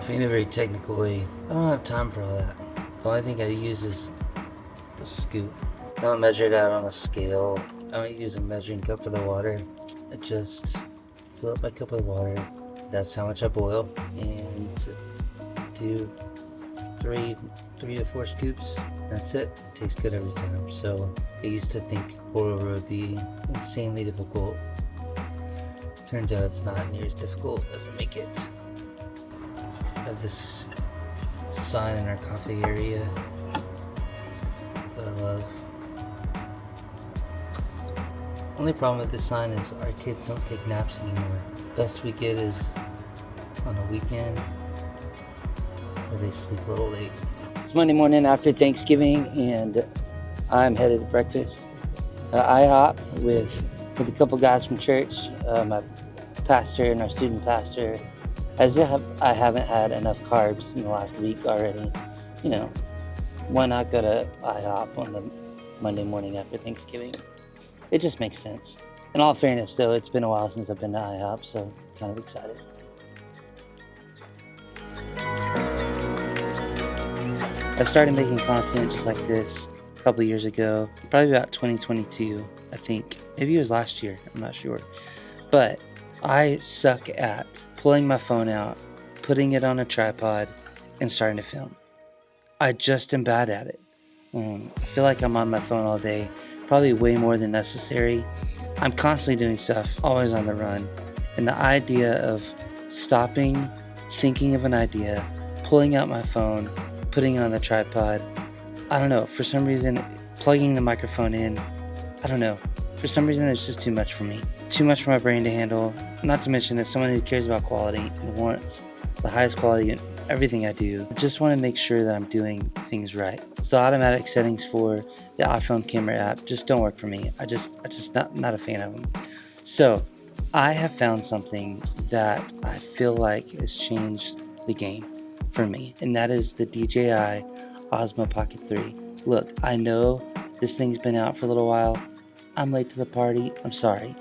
coffee in a very technical way. I don't have time for all that. The only thing I use is the scoop. I don't measure it out on a scale. I don't use a measuring cup for the water. I just fill up my cup with water. That's how much I boil, and do three to four scoops. That's it. It tastes good every time. So I used to think pour over would be insanely difficult. Turns out it's not near as difficult as I make it. I have this sign in our coffee area that I love. Only problem with this sign is our kids don't take naps anymore. Best we get is on a weekend where they sleep a little late. It's Monday morning after Thanksgiving, and I'm headed to breakfast at IHOP with a couple guys from church, my pastor and our student pastor. As if I haven't had enough carbs in the last week already, you know, why not go to IHOP on the Monday morning after Thanksgiving? It just makes sense. In all fairness, though, it's been a while since I've been to IHOP, so kind of excited. I started making content just like this a couple years ago, probably about 2022, I think. Maybe it was last year, I'm not sure. But I suck at pulling my phone out, putting it on a tripod, and starting to film. I just am bad at it. I feel like I'm on my phone all day, probably way more than necessary. I'm constantly doing stuff, always on the run. And the idea of stopping, thinking of an idea, pulling out my phone, putting it on the tripod, I don't know, for some reason, plugging the microphone in, I don't know. For some reason, it's just too much for me. Too much for my brain to handle. Not to mention, as someone who cares about quality and wants the highest quality in everything I do, I just want to make sure that I'm doing things right. So automatic settings for the iPhone camera app just don't work for me. I just not a fan of them. So I have found something that I feel like has changed the game for me, and that is the DJI Osmo Pocket 3. Look, I know this thing's been out for a little while. I'm late to the party. I'm sorry.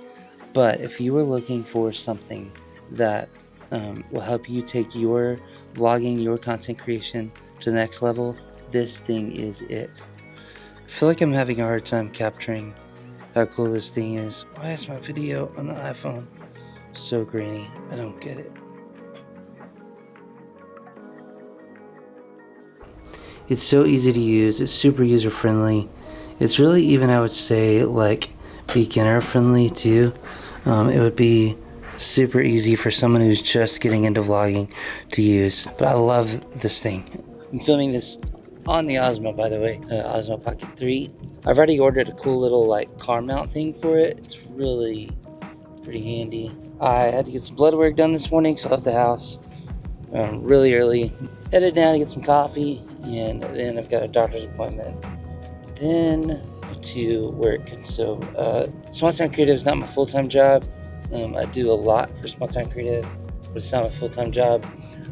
But if you were looking for something that will help you take your vlogging, your content creation to the next level, this thing is it. I feel like I'm having a hard time capturing how cool this thing is. Why is my video on the iPhone so grainy? I don't get it. It's so easy to use. It's super user friendly. It's really even, I would say, like beginner friendly too. It would be super easy for someone who's just getting into vlogging to use. But I love this thing. I'm filming this on the Osmo, by the way, Osmo Pocket 3. I've already ordered a cool little like car mount thing for it. It's really pretty handy. I had to get some blood work done this morning, so I left the house really early. Headed down to get some coffee, and then I've got a doctor's appointment. Then to work. So Small Town Creative is not my full-time job. I do a lot for Small Town Creative, but it's not my full-time job.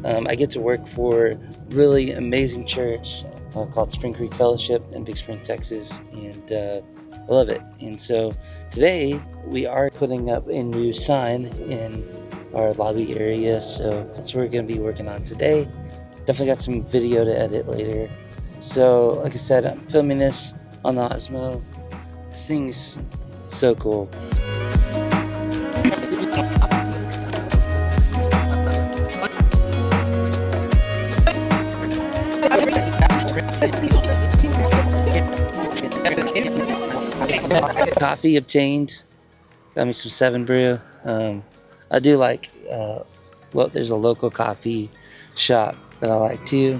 I get to work for a really amazing church called Spring Creek Fellowship in Big Spring, Texas, and I love it. And so today we are putting up a new sign in our lobby area, so that's what we're going to be working on today. Definitely got some video to edit later. So like I said, I'm filming this on the Osmo. This thing's so cool. Coffee obtained. Got me some 7 Brew. I do like, well, there's a local coffee shop that I like too.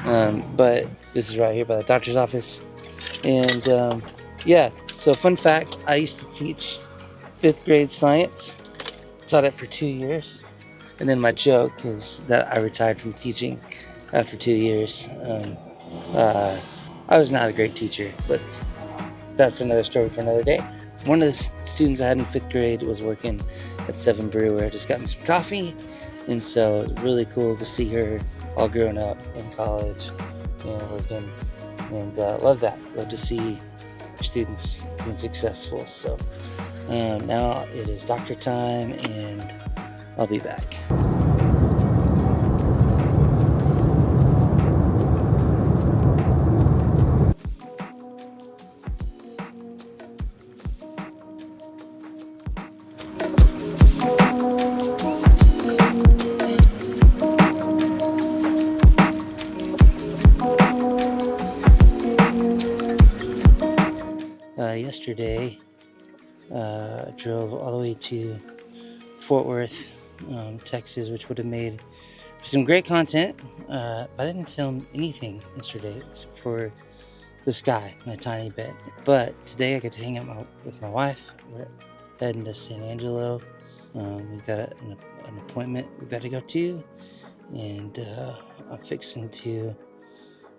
But this is right here by the doctor's office. And yeah, so fun fact, I used to teach 5th grade science. Taught it for 2 years. And then my joke is that I retired from teaching after 2 years. I was not a great teacher, but that's another story for another day. One of the students I had in 5th grade was working at 7 Brew, where I just got me some coffee. And so it was really cool to see her all grown up in college and working. And love that. Love to see students being successful. So now it is doctor time, and I'll be back. yesterday, drove all the way to Fort Worth, Texas, which would have made some great content. But I didn't film anything yesterday except for the sky, my tiny bit. But today I get to hang out with my wife. We're heading to San Angelo. We've got an appointment we've got to go to, and I'm fixing to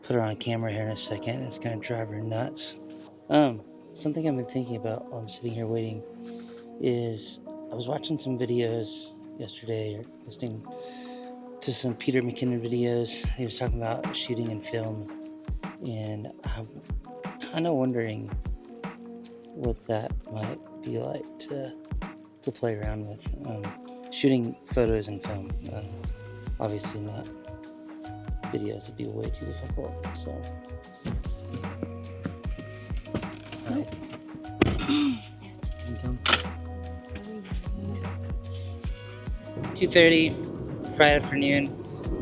put her on camera here in a second. It's gonna drive her nuts. Something I've been thinking about while I'm sitting here waiting is I was watching some videos yesterday, or listening to some Peter McKinnon videos. He was talking about shooting and film, and I'm kind of wondering what that might be like to play around with. Shooting photos and film. Obviously not videos, would be way too difficult. So, alright. 2:30 Friday afternoon.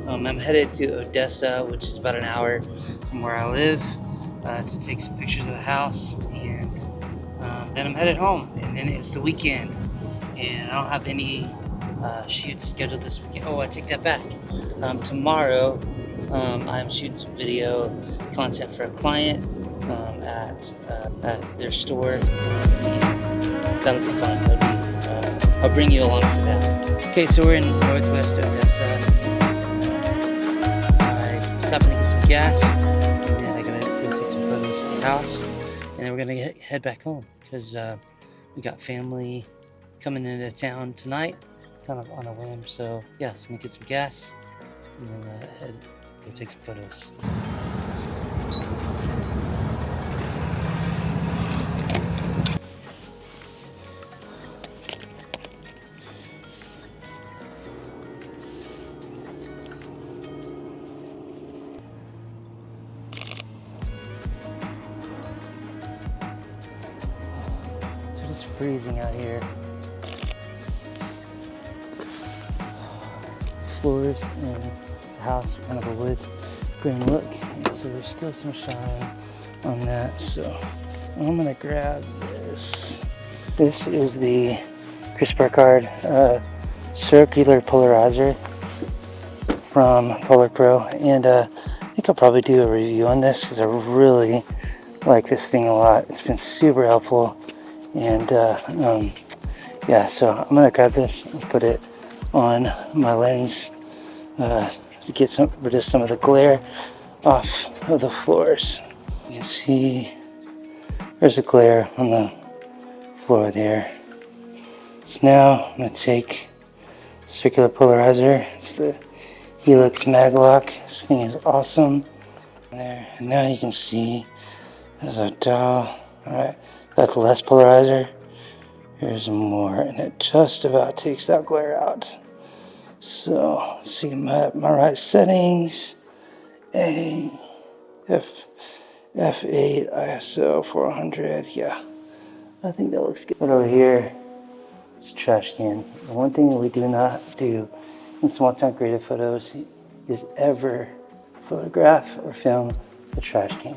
I'm headed to Odessa, which is about an hour from where I live, to take some pictures of the house, and then I'm headed home. And then it's the weekend, and I don't have any shoots scheduled this weekend. Oh, I take that back. Tomorrow, I'm shooting some video content for a client at their store, and that'll be fun. I'll bring you along for that. Okay, so we're in northwest Odessa. I stopped to get some gas, and then I'm gonna go take some photos of the house, and then we're gonna head back home because we got family coming into town tonight, kind of on a whim. So yeah, so I'm gonna get some gas, and then go take some photos. It's freezing out here. Floors and the house are kind of a wood grain look, and so there's still some shine on that. So I'm gonna grab this. This is the Chris Burkhardt circular polarizer from Polar Pro, and I think I'll probably do a review on this because I really like this thing a lot. It's been super helpful, and yeah, so I'm gonna grab this and put it on my lens to get rid of some of the glare off of the floors. You can see there's a glare on the floor there. So now I'm gonna take circular polarizer. It's the Helix Maglock. This thing is awesome. There, and now you can see there's a dial. Alright, that's less polarizer. Here's more, and it just about takes that glare out. So let's see my right settings. F8 ISO 400. Yeah, I think that looks good. But over here is a trash can. The one thing that we do not do in small town creative photos is ever photograph or film the trash can.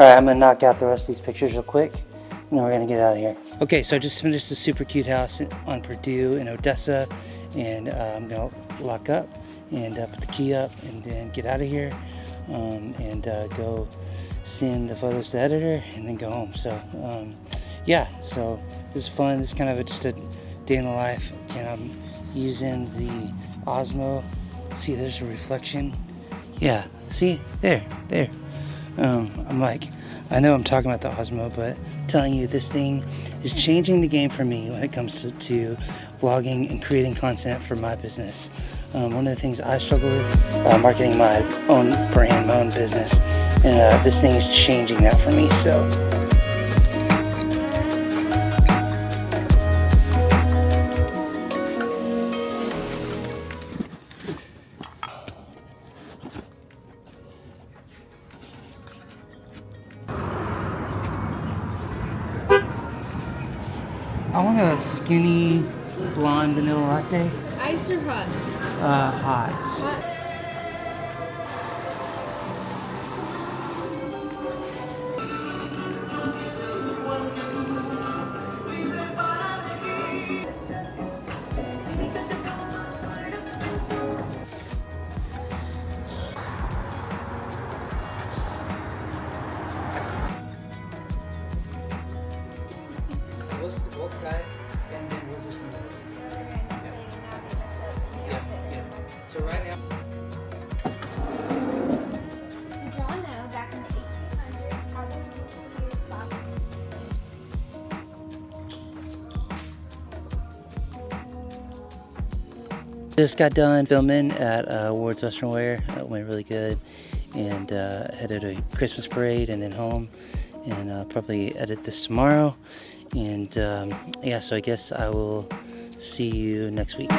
Alright, I'm going to knock out the rest of these pictures real quick, and then we're going to get out of here. Okay, so I just finished a super cute house on Purdue in Odessa, and I'm going to lock up and put the key up and then get out of here, and go send the photos to the editor and then go home. So yeah, so this is fun. This is kind of just a day in the life. Again, I'm using the Osmo. See, there's a reflection. Yeah, see, there. I'm like, I know I'm talking about the Osmo, but I'm telling you, this thing is changing the game for me when it comes to vlogging and creating content for my business. One of the things I struggle with, marketing my own brand, my own business, and this thing is changing that for me. So I want a skinny Blonde vanilla latte. Ice or hot? Hot. Hot. We'll cut and then we'll just yeah. So right now. Did y'all know back in the 1800s, cowboys used to use boxes? Just got done filming at Ward's Western Wear. It went really good, and headed to a Christmas parade and then home, and probably edit this tomorrow. And yeah, so I guess I will see you next week.